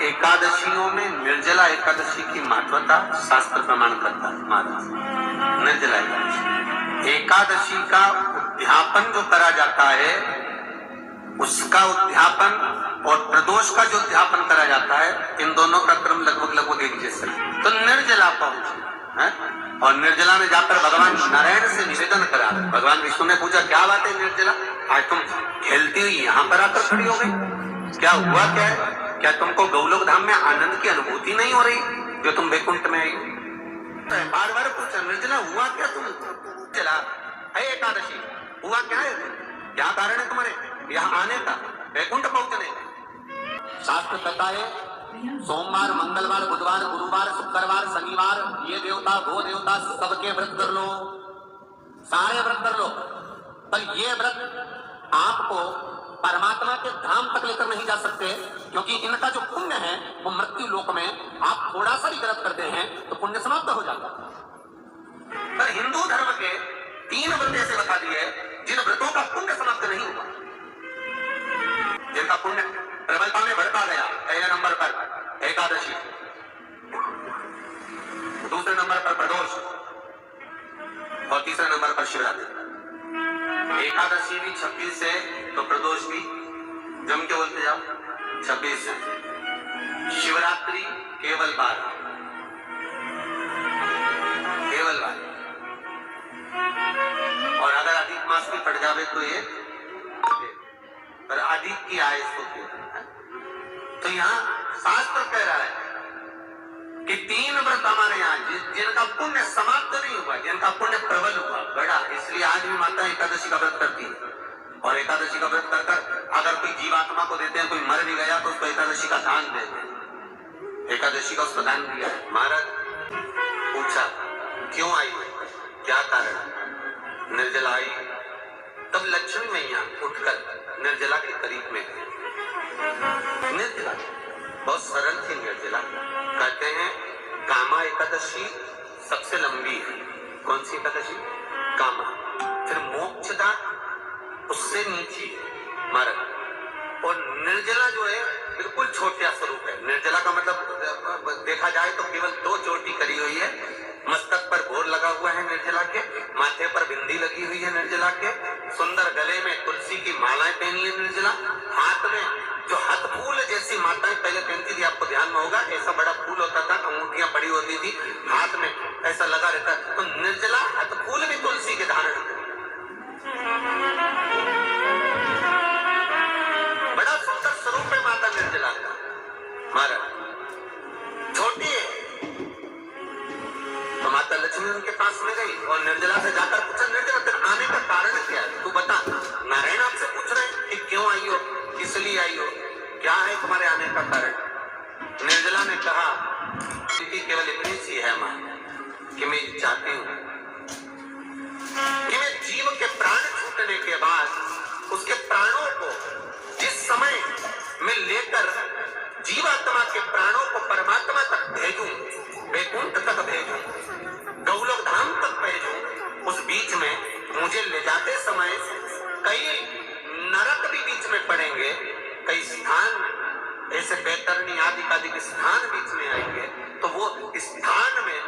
एकादशियों में निर्जला एकादशी की महत्वता शास्त्र प्रमाण करता है। महाराज निर्जला एकादशी का उद्यापन जो करा जाता है, उसका उद्यापन और प्रदोष का जो उद्यापन करा जाता है, इन दोनों का क्रम लगभग एक जैसा है। तो निर्जला पहुंचे और निर्जला में जाकर भगवान नारायण से निवेदन करा। भगवान विष्णु ने पूछा, क्या बात है निर्जला, आज तुम खेलती हुई यहाँ पर आकर खड़ी हो गई, क्या हुआ, क्या है? क्या तुमको गौलोक धाम में आनंद की अनुभूति नहीं हो रही जो तुम वैकुंठ में आई? बार बार पूछा, निर्जला हुआ क्या, तुम चला है एकादशी, हुआ क्या है, क्या कारण है तुम्हारे यहाँ आने का, वैकुंठ पहुंचने का? शास्त्र कहता है सोमवार, मंगलवार, बुधवार, गुरुवार, शुक्रवार, शनिवार, ये देवता वो देवता सबके व्रत कर लो, सारे व्रत कर लो, पर ये व्रत आपको परमात्मा के धाम तक लेकर नहीं जा सकते, क्योंकि इनका जो पुण्य है वो मृत्यु लोक में आप थोड़ा सा भी गलत करते हैं तो पुण्य समाप्त हो जाता है। पर हिंदू धर्म के 3 व्रत ऐसे बता दिए जिन व्रतों का पुण्य समाप्त नहीं हुआ, जिनका पुण्य प्रबलता में बढ़ता गया। पहले नंबर पर एकादशी, दूसरे नंबर पर प्रदोष और तीसरे नंबर पर शिवरात्रि। एकादशी भी 26 से तो प्रदोष भी जम के बोलते जाओ 26 से, शिवरात्रि केवल 12, केवल 12, और अगर अधिक मास भी पड़ जावे तो ये, पर अधिक की आय इसको है। तो यहाँ शास्त्र कह रहा है कि 3 व्रत हमारे यहाँ जिनका पुण्य समाप्त नहीं हुआ, जिनका पुण्य प्रबल हुआ, बड़ा, इसलिए आज भी माता एकादशी का व्रत करती है। और एकादशी का व्रत कर अगर कोई जीवात्मा को देते हैं, कोई मर भी गया तो उसको एकादशी का दान देते हैं। एकादशी का उसको दान दिया है। महाराज पूछा क्यों आई, क्या कारण? निर्जला आई। तब लक्ष्मी मैया उठकर निर्जला के करीब में गई। निर्जला बहुत सरल थी निर्जला। कहते हैं कामा एकादशी सबसे लंबी है। कौन सी एकादशी? कामा। फिर मोक्षदा उससे नीची है महाराज। और निर्जला जो है बिल्कुल छोटा स्वरूप है। निर्जला का मतलब देखा जाए तो केवल 2 चोटी करी हुई है। मस्तक पर भोर लगा हुआ है निर्जला के, माथे पर बिंदी लगी हुई है निर्जला के, सुंदर गले में तुलसी की मालाएं पहनी है निर्जला, हाथ में जो हाथ फूल जैसी माताएं पहले पहनती थी, आपको ध्यान में होगा, ऐसा बड़ा फूल होता था, अंगूठियां पड़ी होती थी, हाथ में ऐसा लगा रहता। तो निर्जला हाथ फूल भी तुलसी के धारण करती, बड़ा सुंदर स्वरूप है माता निर्जला का। महाराज छोटी है तो माता लक्ष्मी उनके पास में गई और निर्जला से जाकर पूछा, निर्जला तेरे आने का कारण क्या है, तू बता। नारायण आपसे पूछ रहे हैं कि क्यों आई हो, किस लिए आई हो, क्या है तुम्हारे आने का कारण? निर्जला ने कहा कि केवल इतनी सी है मां कि मैं चाहती हूं कि मैं जीव के प्राण छूटने के बाद उसके प्राणों को जिस समय मैं लेकर जीवात्मा के प्राणों को परमात्मा तक भेजूं, वैकुंठ तक भेजूं, गौलोक धाम तक भेजूं, उस बीच में मुझे ले जाते समय कई नरक भी बीच में पड़ेंगे, कई स्थान ऐसे बैतरणी आदि के स्थान बीच में आएंगे, तो वो स्थान में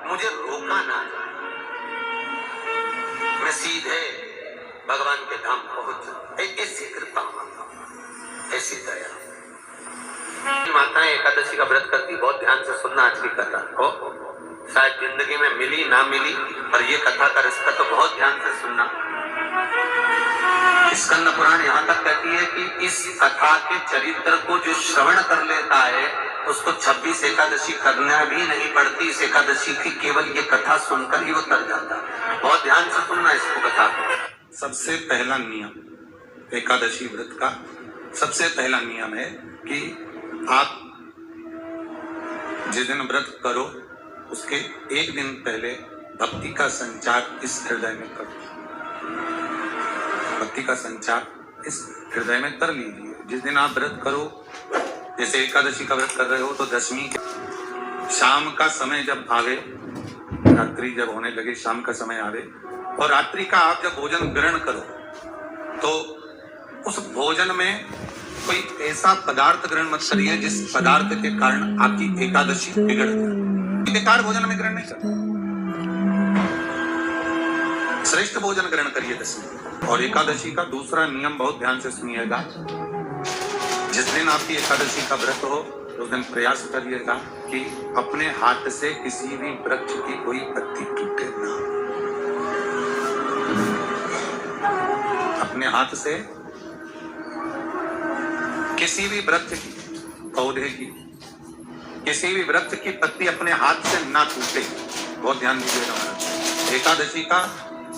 मुझे रोका ना जाए, मैं सीधे भगवान के धाम पहुंच। ऐसी कृपा, ऐसी दया। माताएं एकादशी का व्रत करती, बहुत ध्यान से सुनना आज की कथा को, शायद जिंदगी में मिली ना मिली, पर ये कथा का रिश्ता तो बहुत ध्यान से सुनना। स्कंद पुराण यहाँ तक कहती है कि इस कथा के चरित्र को जो श्रवण कर लेता है उसको 26 एकादशी करना भी नहीं पड़ती। इस एकादशी की केवल ये कथा सुनकर ही वो तर जाता है। बहुत ध्यान से सुनना इसको कथा को। सबसे पहला नियम एकादशी व्रत का, सबसे पहला नियम है कि आप जिस दिन व्रत करो उसके 1 दिन पहले भक्ति का संचार इस हृदय में करो। भक्ति का संचार इस हृदय में कर लीजिए। जिस दिन आप व्रत करो, जैसे एकादशी का व्रत कर रहे हो तो दशमी शाम का समय जब आवे, रात्रि जब होने लगे, शाम का समय आवे और रात्रि का आप जब भोजन ग्रहण करो तो उस भोजन में कोई ऐसा पदार्थ ग्रहण मत करिए जिस पदार्थ के कारण आपकी एकादशी बिगड़ जाए। बेकार भोजन में ग्रहण नहीं करना, श्रेष्ठ भोजन ग्रहण करिए दशमी। और एकादशी का दूसरा नियम बहुत ध्यान से सुनिएगा, जिस दिन आपकी एकादशी का व्रत हो उस दिन प्रयास करिएगा कि अपने हाथ से किसी भी वृक्ष की कोई पत्ती टूटे ना। अपने हाथ से किसी भी वृक्ष की, पौधे की, किसी भी वृक्ष की पत्ती अपने हाथ से ना टूटे। बहुत ध्यान दीजिएगा। एकादशी का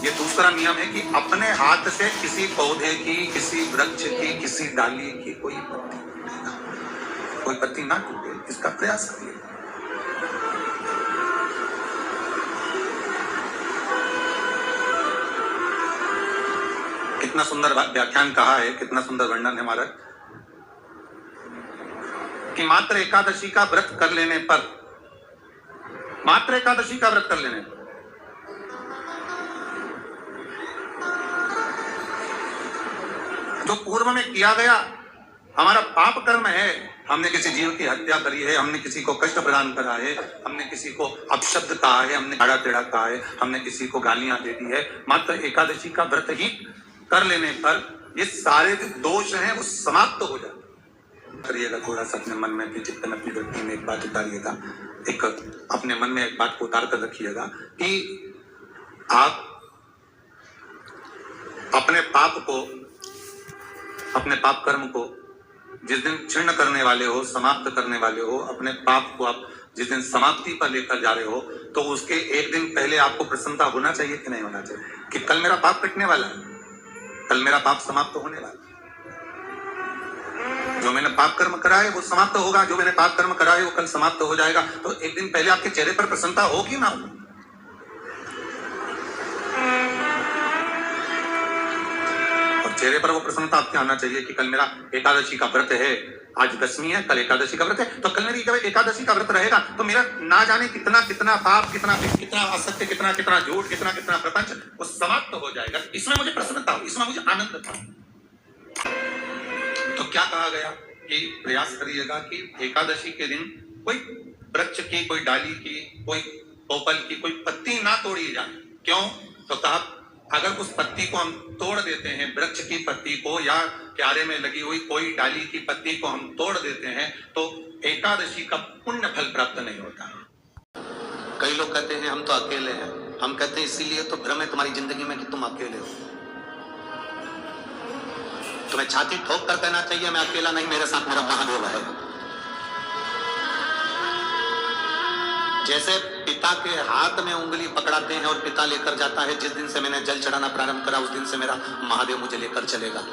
ये दूसरा नियम है कि अपने हाथ से किसी पौधे की, किसी वृक्ष की, किसी डाली की कोई पत्ती टूटे ना, कोई पत्ती ना टूटे, इसका प्रयास करिए। कितना सुंदर व्याख्यान कहा है, कितना सुंदर वर्णन है हमारा, कि मात्र एकादशी का व्रत कर लेने पर, मात्र एकादशी का व्रत कर लेने पर जो पूर्व में किया गया हमारा पाप कर्म है, हमने किसी जीव की हत्या करी है, हमने किसी को कष्ट प्रदान करा है, हमने किसी को अपशब्द कहा है, हमने आड़ा टेढ़ा कहा है, हमने किसी को गालियां दे दी है, मात्र एकादशी का व्रत ही कर लेने पर ये सारे जो दोष हैं वो समाप्त हो जाते। करिएगा थोड़ा सा अपने मन में, कि चित्तन अपनी वृत्ति में एक बात उतारिएगा, एक अपने मन में एक बात को उतार कर रखिएगा कि आप अपने पाप को, अपने पाप कर्म को जिस दिन क्षीण करने वाले हो, समाप्त करने वाले हो, अपने पाप को आप जिस दिन समाप्ति पर लेकर जा रहे हो, तो उसके एक दिन पहले आपको प्रसन्नता होना चाहिए कि नहीं होना चाहिए, कि कल मेरा पाप कटने वाला है, कल मेरा पाप समाप्त होने वाला है। जो मैंने पाप कर्म करा है वो समाप्त होगा, जो मैंने पाप कर्म करा है वो कल समाप्त हो जाएगा। तो एक दिन पहले आपके चेहरे पर प्रसन्नता होगी ना हो? और चेहरे पर वो प्रसन्नता आपके आना चाहिए कि कल मेरा एकादशी का व्रत है, आज दशमी है, कल एकादशी का व्रत है, तो कल मेरी एकादशी का व्रत रहेगा तो मेरा ना जाने कितना कितना पाप, कितना कितना असत्य, कितना कितना झूठ, कितना कितना प्रपंच वो समाप्त हो जाएगा। इसमें मुझे प्रसन्नता हो, इसमें मुझे आनंद था। तो क्या कहा गया कि प्रयास करिएगा कि एकादशी के दिन कोई वृक्ष की, कोई डाली की, कोई पोपल की कोई पत्ती ना तोड़ी जाए। क्यों? तो कहा अगर उस पत्ती को हम तोड़ देते हैं, वृक्ष की पत्ती को या क्यारे में लगी हुई कोई डाली की पत्ती को हम तोड़ देते हैं, तो एकादशी का पुण्य फल प्राप्त नहीं होता। कई लोग कहते हैं हम तो अकेले हैं, हम कहते हैं इसीलिए तो भ्रम है तुम्हारी जिंदगी में कि तुम अकेले हो। तुम्हें छाती ठोक कर कहना चाहिए मैं अकेला नहीं, मेरे साथ मेरा महादेव है। जैसे पिता के हाथ में उंगली पकड़ाते हैं और पिता लेकर जाता है, जिस दिन से मैंने जल चढ़ाना प्रारंभ करा उस दिन से मेरा महादेव मुझे लेकर चलेगा।